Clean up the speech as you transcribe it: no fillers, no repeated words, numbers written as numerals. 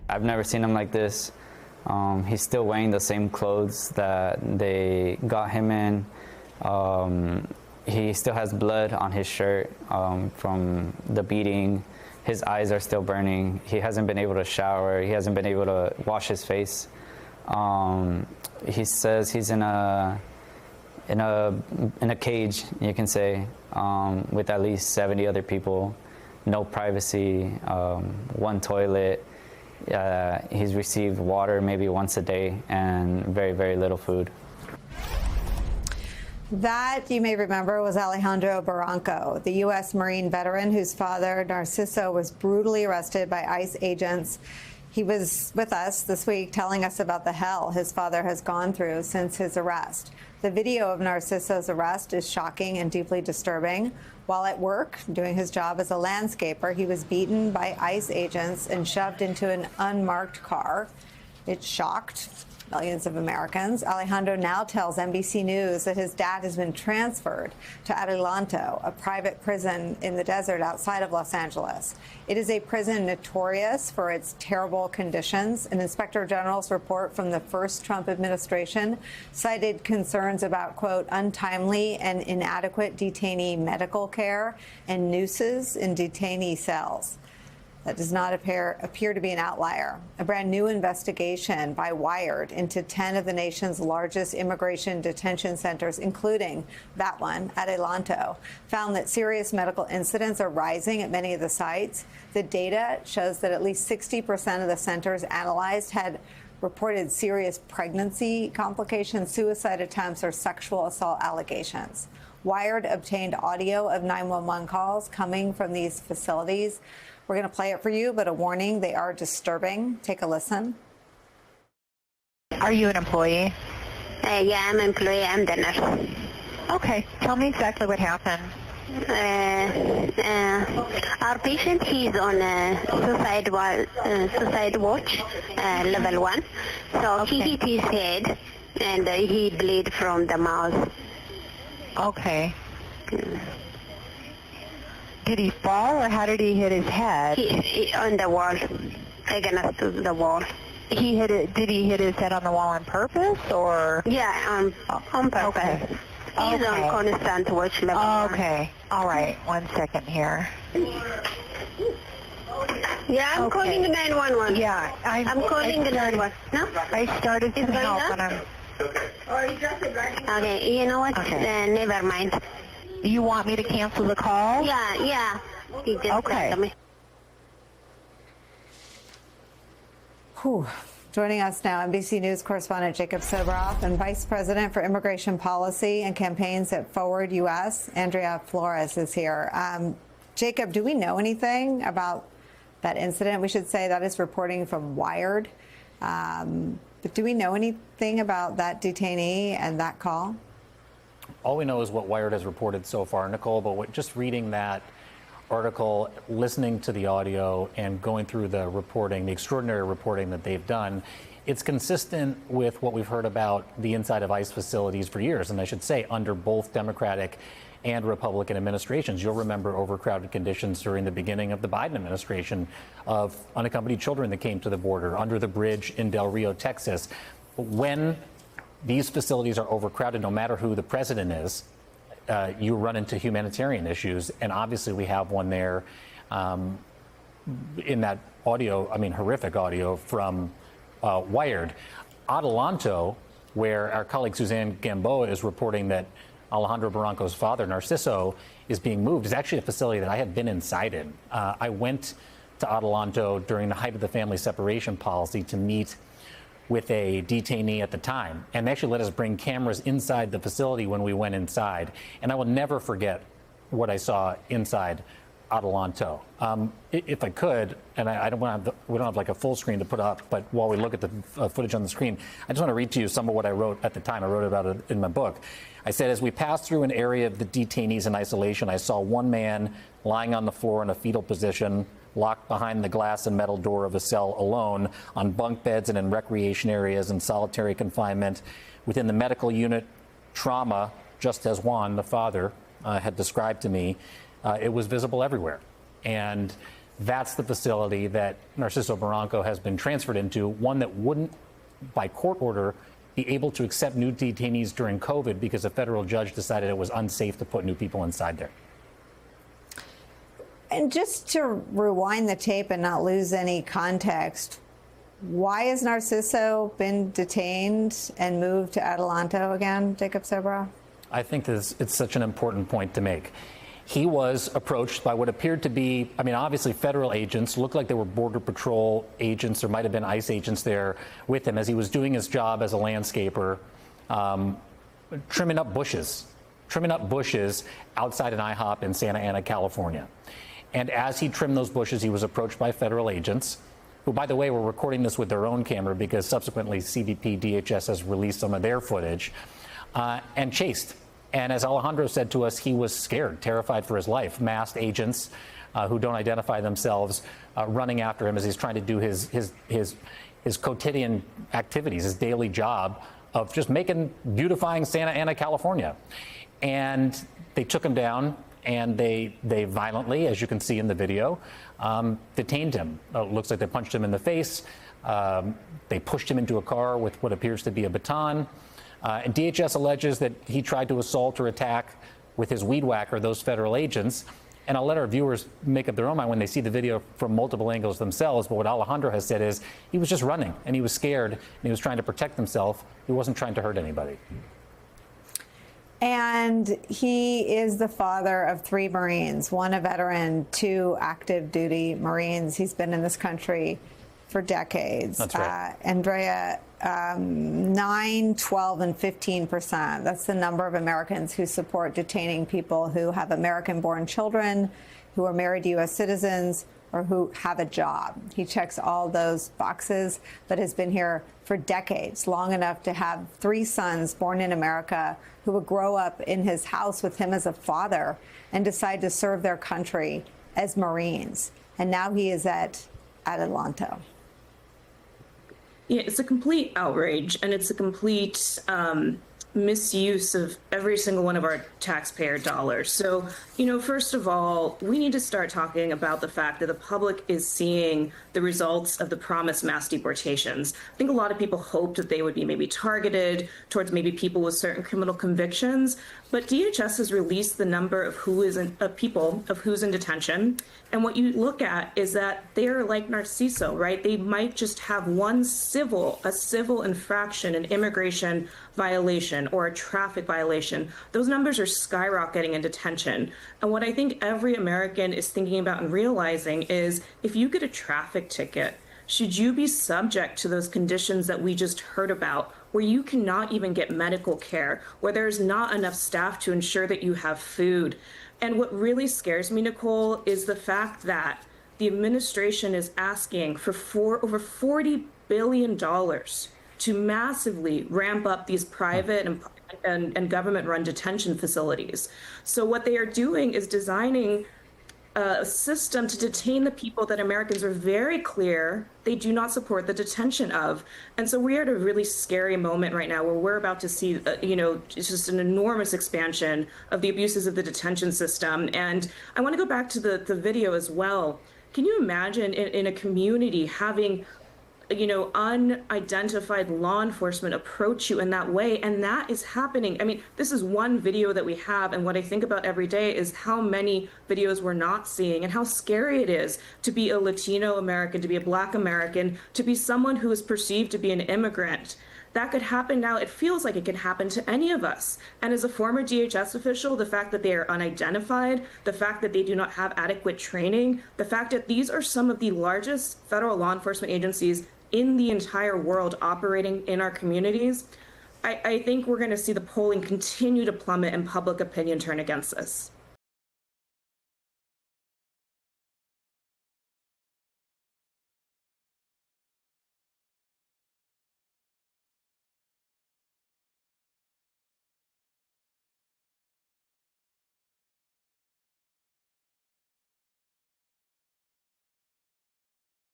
I've never seen him like this. He's still wearing the same clothes that they got him in. He still has blood on his shirt from the beating. His eyes are still burning. He hasn't been able to shower. He hasn't been able to wash his face. He says he's in a cage, you can say, with at least 70 other people. No privacy, one toilet. He's received water maybe once a day and very, very little food. That, you may remember, was Alejandro Barranco, the U.S. Marine veteran whose father, Narciso, was brutally arrested by ICE agents. He was with us this week telling us about the hell his father has gone through since his arrest. The video of Narciso's arrest is shocking and deeply disturbing. While at work, doing his job as a landscaper, he was beaten by ICE agents and shoved into an unmarked car. It shocked millions of Americans. Alejandro now tells NBC News that his dad has been transferred to Adelanto, a private prison in the desert outside of Los Angeles. It is a prison notorious for its terrible conditions. An inspector general's report from the first Trump administration cited concerns about, quote, untimely and inadequate detainee medical care and nooses in detainee cells. That does not appear to be an outlier. A brand new investigation by Wired into 10 of the nation's largest immigration detention centers, including that one, Adelanto, found that serious medical incidents are rising at many of the sites. The data shows that at least 60% of the centers analyzed had reported serious pregnancy complications, suicide attempts, or sexual assault allegations. Wired obtained audio of 911 calls coming from these facilities. We're going to play it for you, but a warning, they are disturbing. Take a listen. Are you an employee? Yeah, I'm an employee. I'm the nurse. Okay. Tell me exactly what happened. Our patient, he's on suicide watch, level 1. So he hit his head and he bleed from the mouth. Okay. Did he fall, or how did he hit his head? He on the wall, against the wall. He hit it. Did he hit his head on the wall on purpose, or? Yeah, on purpose. Okay. He's Okay. on constant watch level 1. Okay. All right. 1 second here. Yeah, I'm calling the 911. Yeah, I'm calling the 911. No? I started some It's going help, up? and I'm. Okay, you know what? Okay. Never mind. You want me to cancel the call? Yeah. He just Okay. left me. Whew. Joining us now, NBC News correspondent Jacob Soboroff and Vice President for Immigration Policy and Campaigns at Forward U.S., Andrea Flores, is here. Jacob, do we know anything about that incident? We should say that is reporting from Wired. But do we know anything about that detainee and that call? All we know is what Wired has reported so far, Nicole, but just reading that article, listening to the audio, and going through the reporting, the extraordinary reporting that they've done, it's consistent with what we've heard about the inside of ICE facilities for years, and I should say under both Democratic and Republican administrations. You'll remember overcrowded conditions during the beginning of the Biden administration of unaccompanied children that came to the border, under the bridge in Del Rio, Texas. When these facilities are overcrowded, no matter who the president is, you run into humanitarian issues. And obviously we have one there in that audio, horrific audio from Wired. Adelanto, where our colleague Suzanne Gamboa is reporting that Alejandro Barranco's father, Narciso, is being moved, is actually a facility that I have been inside in. I went to Adelanto during the height of the family separation policy to meet with a detainee at the time, and they actually let us bring cameras inside the facility when we went inside. And I will never forget what I saw inside Adelanto. If I could, and we don't have like a full screen to put up, but while we look at the footage on the screen, I just want to read to you some of what I wrote at the time. I wrote about it in my book. I said, as we passed through an area of the detainees in isolation, I saw one man lying on the floor in a fetal position, locked behind the glass and metal door of a cell alone, on bunk beds and in recreation areas and solitary confinement. Within the medical unit, trauma, just as Juan, the father, had described to me, it was visible everywhere. And That's the facility that Narciso Barranco has been transferred into, one that wouldn't, by court order, be able to accept new detainees during COVID because a federal judge decided it was unsafe to put new people inside there. And just to rewind the tape and not lose any context, why has Narciso been detained and moved to Adelanto again, Jacob Soborow? I think it's such an important point to make. He was approached by what appeared to be, I mean, obviously federal agents, looked like they were Border Patrol agents, there might have been ICE agents there with him as he was doing his job as a landscaper, trimming up bushes outside an IHOP in Santa Ana, California. And as he trimmed those bushes, he was approached by federal agents, who, by the way, were recording this with their own camera because subsequently CBP DHS has released some of their footage, and chased. And as Alejandro said to us, he was scared, terrified for his life. Masked agents who don't identify themselves running after him as he's trying to do his quotidian activities, his daily job of just beautifying Santa Ana, California. And they took him down, and they violently, as you can see in the video, detained him. It looks like they punched him in the face. They pushed him into a car with what appears to be a baton. And DHS alleges that he tried to assault or attack with his weed whacker those federal agents. And I'll let our viewers make up their own mind when they see the video from multiple angles themselves. But what Alejandro has said is he was just running, and he was scared, and he was trying to protect himself. He wasn't trying to hurt anybody. And he is the father of 3 Marines, 1 a veteran, 2 active duty Marines. He's been in this country for decades. That's right. Andrea, 9, 12, and 15%. That's the number of Americans who support detaining people who have American-born children, who are married to U.S. citizens, or who have a job. He checks all those boxes, but has been here for decades, long enough to have 3 sons born in America who would grow up in his house with him as a father and decide to serve their country as Marines. And now he is at Adelanto. Yeah, it's a complete outrage, and it's a complete misuse of every single one of our taxpayer dollars. So, first of all, we need to start talking about the fact that the public is seeing the results of the promised mass deportations. I think a lot of people hoped that they would be maybe targeted towards maybe people with certain criminal convictions, but DHS has released the number of who's in detention. And what you look at is that they're like Narciso, right? They might just have a civil infraction, an immigration violation or a traffic violation. Those numbers are skyrocketing in detention. And what I think every American is thinking about and realizing is if you get a traffic ticket, should you be subject to those conditions that we just heard about, where you cannot even get medical care, where there's not enough staff to ensure that you have food? And what really scares me, Nicole, is the fact that the administration is asking for over $40 billion to massively ramp up these private and government-run detention facilities. So what they are doing is designing a system to detain the people that Americans are very clear they do not support the detention of. And so we are at a really scary moment right now where we're about to see, it's just an enormous expansion of the abuses of the detention system. And I want to go back to the video as well. Can you imagine in a community having unidentified law enforcement approach you in that way? And that is happening. I mean, this is one video that we have. And what I think about every day is how many videos we're not seeing and how scary it is to be a Latino American, to be a Black American, to be someone who is perceived to be an immigrant. That could happen now. It feels like it can happen to any of us. And as a former DHS official, the fact that they are unidentified, the fact that they do not have adequate training, the fact that these are some of the largest federal law enforcement agencies in the entire world operating in our communities, I think we're going to see the polling continue to plummet and public opinion turn against us.